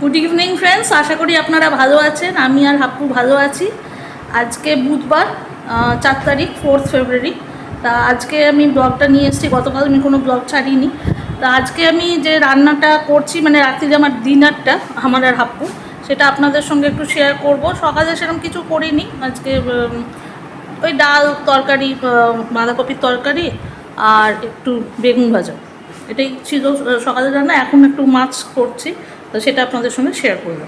Good evening friends, আশা করি আপনারা ভালো আছেন। আমি আর হাপ্পু ভালো আছি। আজকে বুধবার 4 তারিখ, 4 ফেব্রুয়ারি। তা আজকে আমি ব্লগটা নিয়ে এসেছি। গতকাল আমি কোনো ব্লগ ছাড়িনি। তা আজকে আমি যে রান্নাটা করছি, মানে রাত্রিরে আমার ডিনারটা, আমার আর হাপ্পু, সেটা আপনাদের সঙ্গে একটু শেয়ার করব। সকালে সেরকম কিছু করিনি আজকে। ওই ডাল তরকারি, বাঁধাকপির তরকারি আর একটু বেগুন ভাজা, এটাই ছিল সকালের রান্না। এখন একটু মাছ করছি, তো সেটা আপনাদের সঙ্গে শেয়ার করব।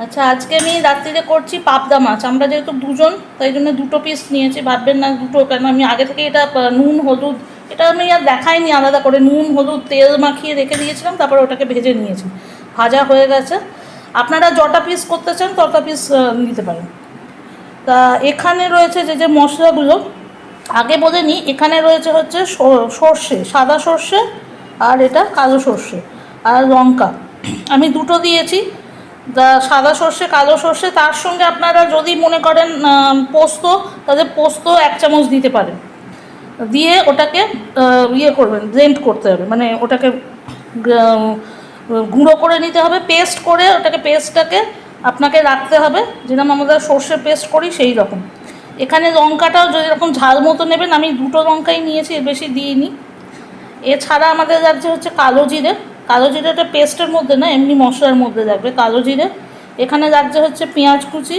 আচ্ছা, আজকে আমি রাত্রিরে করছি পাবদা মাছ। আমরা যেহেতু দুজন, তাই জন্য 2 পিস নিয়েছি। ভাববেন না দুটো কেন, আমি আগে থেকে এটা নুন হলুদ, এটা আমি আর দেখাইনি আলাদা করে। নুন হলুদ তেল মাখিয়ে রেখে দিয়েছিলাম, তারপরে ওটাকে ভেজে নিয়েছি। ভাজা হয়ে গেছে। আপনারা যটা পিস করতে চান তটা পিস নিতে পারেন। তা এখানে রয়েছে যে যে মশলাগুলো, আগে বলে নিই। এখানে রয়েছে হচ্ছে সর্ষে, সাদা সর্ষে, আর এটা কালো সর্ষে, আর লঙ্কা আমি দুটো দিয়েছি। সাদা সর্ষে কালো সর্ষে, তার সঙ্গে আপনারা যদি মনে করেন পোস্ত, তাহলে পোস্ত 1 চামচ দিতে পারেন। দিয়ে ওটাকে ইয়ে করবেন, ব্লেন্ড করতে হবে, মানে ওটাকে গুঁড়ো করে নিতে হবে, পেস্ট করে ওটাকে, পেস্টটাকে আপনাকে রাখতে হবে যেরকম আমাদের সর্ষে পেস্ট করি সেই রকম। এখানে লঙ্কাটাও যদি এরকম ঝাল মতো নেবেন, আমি 2টো লঙ্কাই নিয়েছি, এর বেশি দিইনি। এছাড়া আমাদের লাগছে হচ্ছে কালো জিরে। কালো জিরেটা পেস্টের মধ্যে না, এমনি মশলার মধ্যে লাগবে কালো জিরে। এখানে লাগছে হচ্ছে পেঁয়াজ কুচি।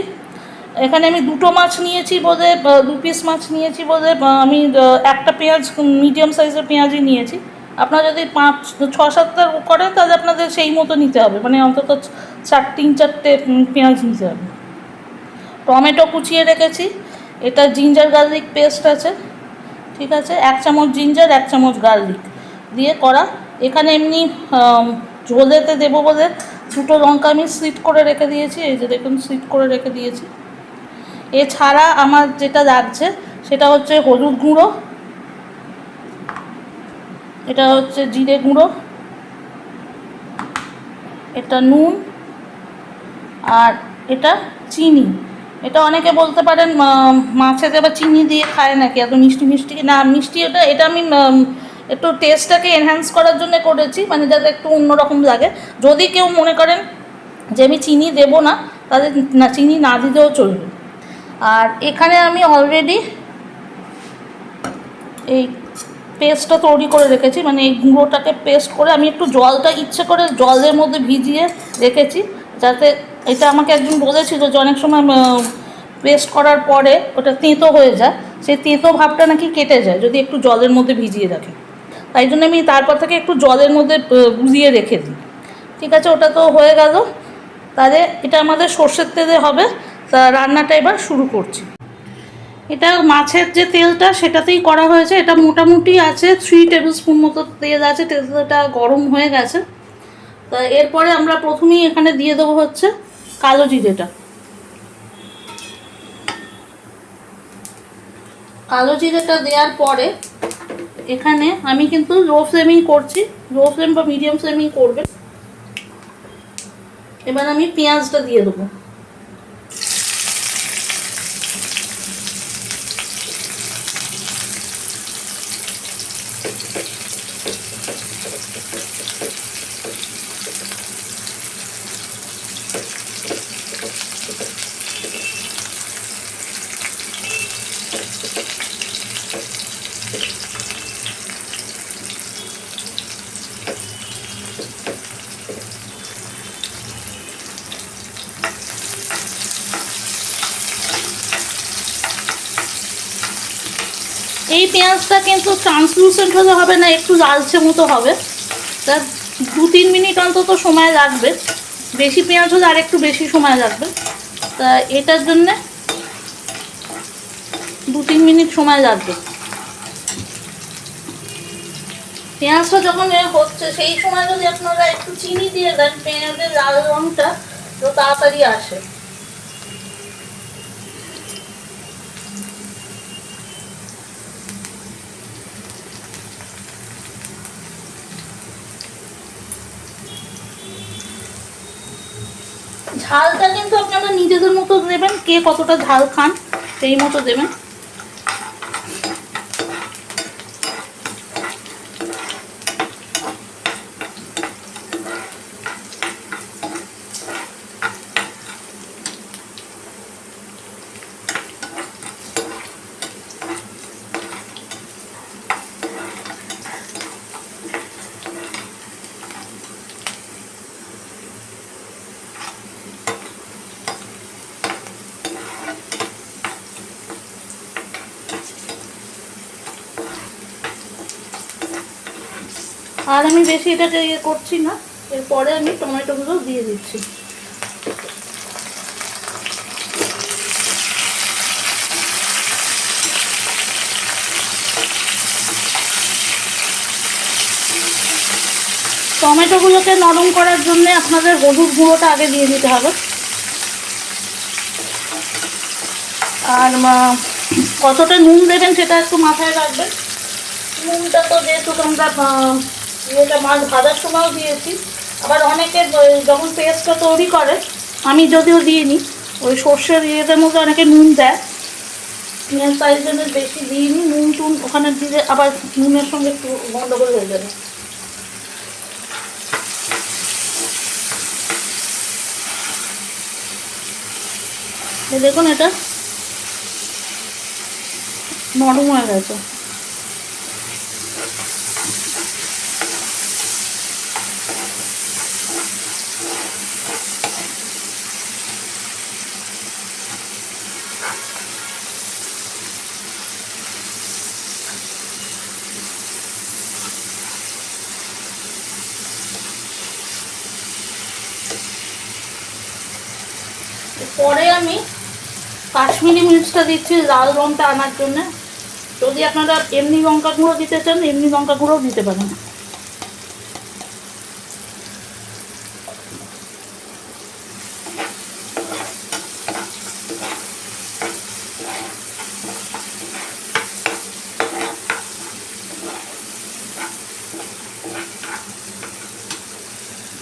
এখানে আমি 2টো মাছ নিয়েছি বলে, 2 পিস মাছ নিয়েছি বলে, আমি একটা পেঁয়াজ, মিডিয়াম সাইজের পেঁয়াজই নিয়েছি। আপনারা যদি 5-6-7টা করেন, তাহলে আপনাদের সেই মতো নিতে হবে, মানে অন্তত 3-4টে পেঁয়াজ নিতে হবে। টমেটো কুচিয়ে রেখেছি। এটা জিঞ্জার গার্লিক পেস্ট আছে, ঠিক আছে। 1 চামচ জিঞ্জার, 1 চামচ গার্লিক দিয়ে করা। এখানে এমনি ঝোলেতে দেবো বলে 2টো লঙ্কা আমি স্লিট করে রেখে দিয়েছি, এই যে দেখুন স্লিট করে রেখে দিয়েছি। এছাড়া আমার যেটা লাগছে সেটা হচ্ছে হলুদ গুঁড়ো, এটা হচ্ছে জিরে গুঁড়ো, এটা নুন, আর এটা চিনি। এটা অনেকে বলতে পারেন মাছেতে আবার চিনি দিয়ে খায় নাকি, এত মিষ্টি মিষ্টি না। মিষ্টি এটা আমি একটু টেস্টটাকে এনহ্যান্স করার জন্য করেছি, মানে যাতে একটু অন্যরকম লাগে। যদি কেউ মনে করেন যে আমি চিনি দেবো না, তাহলে না, চিনি না দিতেও চলবে। আর এখানে আমি অলরেডি এই পেস্টটা তৈরি করে রেখেছি, মানে এই গুঁড়োটাকে পেস্ট করে আমি একটু জলটা ইচ্ছে করে জলের মধ্যে ভিজিয়ে রেখেছি, যাতে, এটা আমাকে একজন বলেছিল যে অনেক সময় পেস্ট করার পরে ওটা তেঁতো হয়ে যায়, সেই তেঁতো ভাবটা নাকি কেটে যায় যদি একটু জলের মধ্যে ভিজিয়ে রাখে। তাই জন্য আমি তারপর থেকে একটু জলের মধ্যে গুজিয়ে রেখে দিই। ঠিক আছে, ওটা তো হয়ে গেল। তাহলে এটা আমাদের সর্ষের তেলে হবে। তা রান্নাটা এবার শুরু করছি। এটা মাছের যে তেলটা সেটাতেই করা হয়েছে। এটা মোটামুটি আছে 3 টেবিল স্পুন মতো তেল আছে। তেলটা গরম হয়ে গেছে। তা এরপরে আমরা প্রথমেই এখানে দিয়ে দেবো হচ্ছে কালো জিরেটা। কালো জিরেটা দেওয়ার পরে এখানে আমি কিন্তু লো ফ্লেমেই করছি, লো ফ্লেম বা মিডিয়াম ফ্লেমেই করবেন। এবার আমি পেঁয়াজটা দিয়ে দেবো। এই পেঁয়াজটা কিন্তু ট্রান্সলুসেন্ট হলে হবে না, একটু লালচে মতো হবে। তা 2-3 মিনিট অন্তত সময় লাগবে। বেশি পেঁয়াজ হলে আর একটু বেশি সময় লাগবে। তা এটার জন্যে 2-3 মিনিট সময় লাগবে। পেঁয়াজটা যখন হচ্ছে সেই সময় যদি আপনারা একটু চিনি দিয়ে দেন, পেঁয়াজের লাল রঙটা তো তাড়াতাড়ি আসে। ঝালটা কিন্তু আপনারা নিজেদের মতো দেবেন, কে কতটা ঝাল খান সেই মতো দেবেন। আর আমি বেশি এটাকে ইয়ে করছি না, এরপরে আমি টমেটোগুলো দিয়ে দিচ্ছি। টমেটোগুলোকে নরম করার জন্য আপনাদের হলুদ গুঁড়োটা আগে দিয়ে দিতে হবে। আর কতটা নুন দেবেন সেটা একটু মাথায় রাখবেন। নুনটা তো যেহেতু আমরা ইয়েটা মাছ ভাজার সময়ও দিয়েছি, আবার অনেকে যখন পেস্টটা তৈরি করে, আমি যদিও দিইনি, ওই সর্ষের ইয়েটার মধ্যে অনেকে নুন দেয়, তাই জন্য বেশি দিইনি। নুন টুন ওখানে দিলে আবার নুনের সঙ্গে একটু গন্ডগোল হয়ে যাবে। দেখুন এটা নরম হয়ে গেছে। পরে আমি কাশ্মীরি মির্চটা দিচ্ছি লাল রঙটা আনার জন্য। যদি আপনারা এমনি লঙ্কা গুঁড়ো দিতে চান, এমনি লঙ্কা গুঁড়োও দিতে পারেন।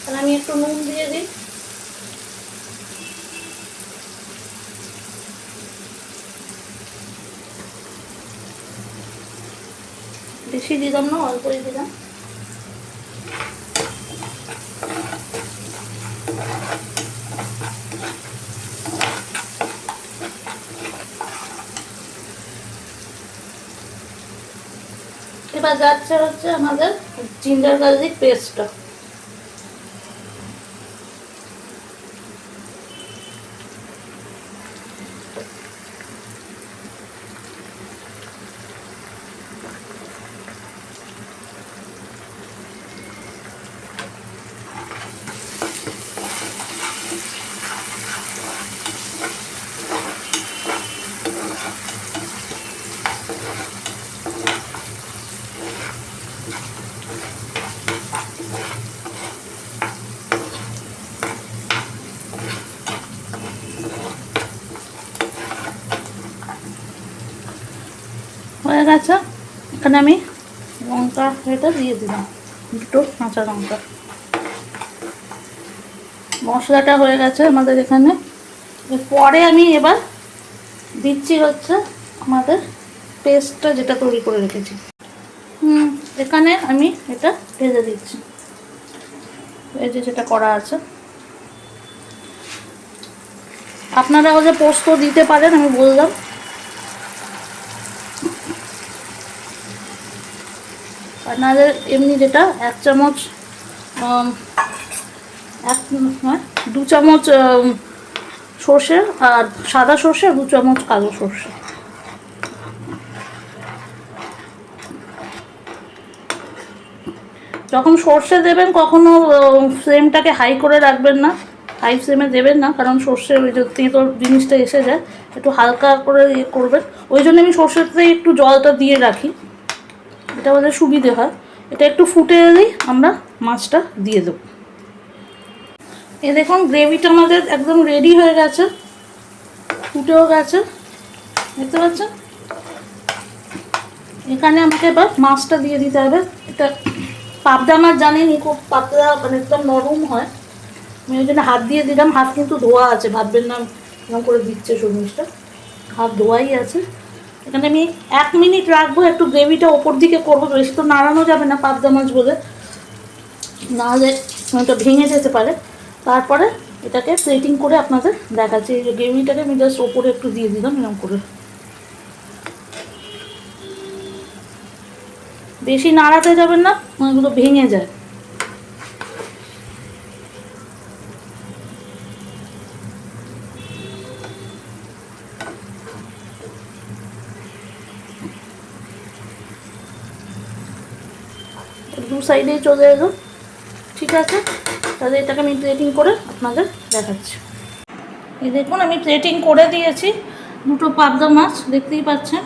তাহলে আমি একটু নুন দিয়ে দিই। বেশি দিলাম না, অল্পই দিলাম। এবার যাচ্ছে হচ্ছে আমাদের জিঞ্জার গার্লিক পেস্টটা। হয়ে গেছে। এখানে আমি লঙ্কা এটা দিয়ে দিলাম, দুটো কাঁচা লঙ্কা। মশলাটা হয়ে গেছে আমাদের এখানে। পরে আমি এবার দিচ্ছি হচ্ছে আমাদের পেস্টটা যেটা তৈরি করে রেখেছি। এখানে আমি এটা ঢেলে দিচ্ছি, এই যে যেটা করা আছে। আপনারা হলে পোস্ত দিতে পারেন, আমি বললাম। আপনাদের এমনি যেটা 1 চামচ 2 চামচ সর্ষে, আর সাদা সর্ষে 2 চামচ কালো সর্ষে। যখন সর্ষে দেবেন কখনো ফ্লেমটাকে হাই করে রাখবেন না, হাই ফ্লেমে দেবেন না, কারণ সর্ষে ওই যে তেঁতো জিনিসটা এসে যায়। একটু হালকা করে ইয়ে করবেন। ওই জন্য আমি সর্ষেতে একটু জলটা দিয়ে রাখি, এটা আমাদের সুবিধে হয়। এটা একটু ফুটে এলেই আমরা মাছটা দিয়ে দেবো। এ দেখুন গ্রেভিটা আমাদের একদম রেডি হয়ে গেছে, ফুটেও গেছে, দেখতে পাচ্ছেন। এখানে আমাকে এবার মাছটা দিয়ে দিতে হবে। এটা পাবদা মাছ জানেনই, খুব পাতলা, মানে একদম নরম হয়। আমি ওই জন্য হাত দিয়ে দিলাম। হাত কিন্তু ধোয়া আছে, ভাববেন না এরকম করে দিচ্ছে জিনিসটা, হাত ধোয়াই আছে। এখানে আমি 1 মিনিট রাখবো, একটু গ্রেভিটা ওপর দিকে করবো। বেশি তো নাড়ানো যাবে না পাবদা মাছ বলে, নাহলে এটা ভেঙে যেতে পারে। তারপরে এটাকে প্লেটিং করে আপনাদের দেখাচ্ছি। এই যে গ্রেভিটাকে আমি জাস্ট ওপরে একটু দিয়ে দিলাম এরকম করে। বেশি নাড়াতে যাবেন না, এগুলো ভেঙে যায়। দু সাইডেই চলে এলো। ঠিক আছে, তাহলে এটাকে আমি প্লেটিং করে আপনাদের দেখাচ্ছি। এই দেখুন আমি প্লেটিং করে দিয়েছি, দুটো পাবদা মাছ দেখতেই পাচ্ছেন।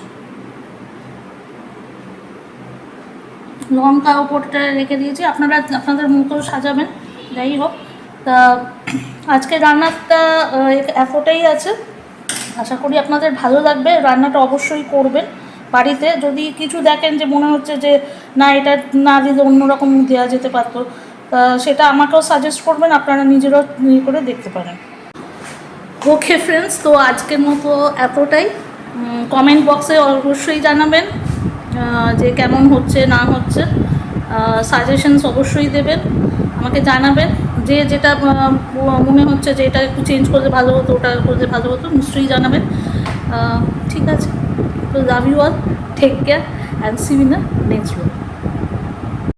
লঙ্কা ওপরটা রেখে দিয়েছি, আপনারা আপনাদের মতো সাজাবেন। যাই হোক, তা আজকে রান্নাটা এতটাই আছে। আশা করি আপনাদের ভালো লাগবে। রান্নাটা অবশ্যই করবেন বাড়িতে। যদি কিছু দেখেন যে মনে হচ্ছে যে না এটা না দিলে অন্যরকম দেওয়া যেতে পারতো, সেটা আমাকেও সাজেস্ট করবেন, আপনারা নিজেরাও করে দেখতে পারেন। ওকে ফ্রেন্ডস, তো আজকের মতো এতটাই। কমেন্ট বক্সে অবশ্যই জানাবেন যে কেমন হচ্ছে না হচ্ছে। সাজেশনস অবশ্যই দেবেন, আমাকে জানাবেন। যে যেটা মনে হচ্ছে যে এটা একটু চেঞ্জ করলে ভালো হতো, ওটা করলে ভালো হতো, নিশ্চয়ই জানাবেন। ঠিক আছে, তো love you all, take care and see you in the next video.